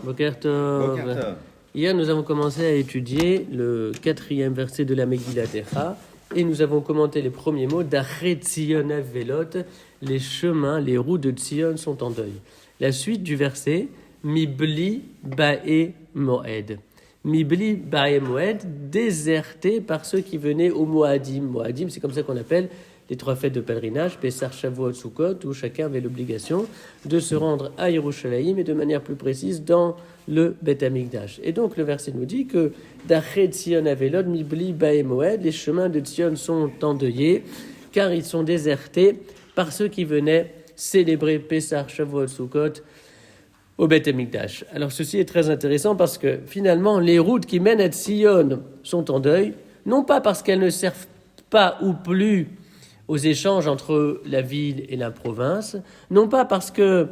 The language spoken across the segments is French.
Boker Tov. Boker Tov. Hier, nous avons commencé à étudier le 4e verset de la Megillat Echa et nous avons commenté les premiers mots d'Achet Tzion Velot. Les chemins, les routes de Tzion sont en deuil. La suite du verset, Mibli Bae Moed. Mibli Bae Moed, déserté par ceux qui venaient au Moadim. Moadim, c'est comme ça qu'on appelle les 3 fêtes de pèlerinage, Pessah, Shavuot, Sukkot, où chacun avait l'obligation de se rendre à Yerushalayim et de manière plus précise dans le Beth Amikdash. Et donc le verset nous dit que d'Achet Tzion Avelot Mibli Bae Moed, les chemins de Tzion sont endeuillés car ils sont désertés par ceux qui venaient célébrer Pessah, Shavuot, Sukkot au Beth Amikdash. Alors ceci est très intéressant parce que finalement les routes qui mènent à Tzion sont en deuil, non pas parce qu'elles ne servent pas ou plus aux échanges entre la ville et la province, non pas parce que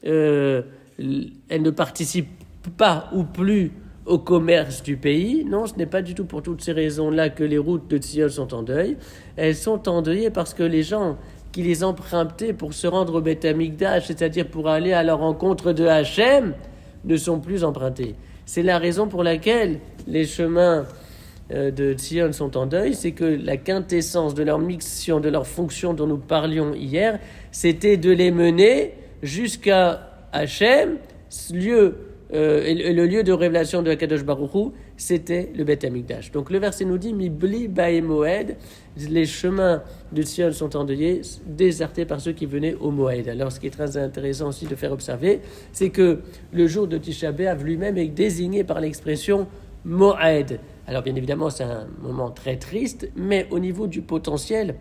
elles ne participent pas ou plus au commerce du pays, non, ce n'est pas du tout pour toutes ces raisons-là que les routes de Tzion sont en deuil. Elles sont endeuillées parce que les gens qui les empruntaient pour se rendre au Beth Amikdash, c'est-à-dire pour aller à la rencontre de Hachem, ne sont plus empruntés. C'est la raison pour laquelle les chemins de Tzion sont en deuil, c'est que la quintessence de leur mission, de leur fonction dont nous parlions hier, c'était de les mener jusqu'à Hachem, le lieu de révélation de Akadosh Baruch Hu, c'était le Beth Amikdash. Donc le verset nous dit Mibli Bae Moed, les chemins de Tzion sont endeuillés, désertés par ceux qui venaient au Moed. Alors ce qui est très intéressant aussi de faire observer, c'est que le jour de Tisha B'Av lui-même est désigné par l'expression Moed. Alors bien évidemment c'est un moment très triste, mais au niveau du potentiel,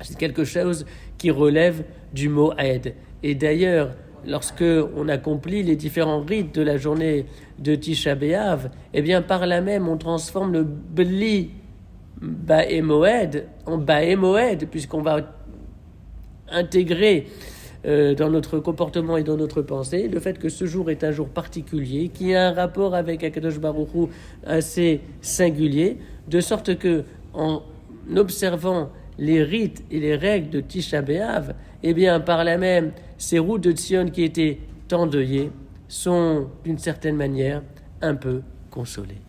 c'est quelque chose qui relève du Moed. Et d'ailleurs, lorsque on accomplit les différents rites de la journée de Tisha B'Av, eh bien par là même on transforme le Bli Bae Moed en Bae Moed, puisqu'on va intégrer dans notre comportement et dans notre pensée le fait que ce jour est un jour particulier, qui a un rapport avec Akadosh Baruch Hu assez singulier, de sorte que en observant les rites et les règles de Tisha B'Av, eh bien par là même ces routes de Tzion qui étaient endeuillées sont d'une certaine manière un peu consolées.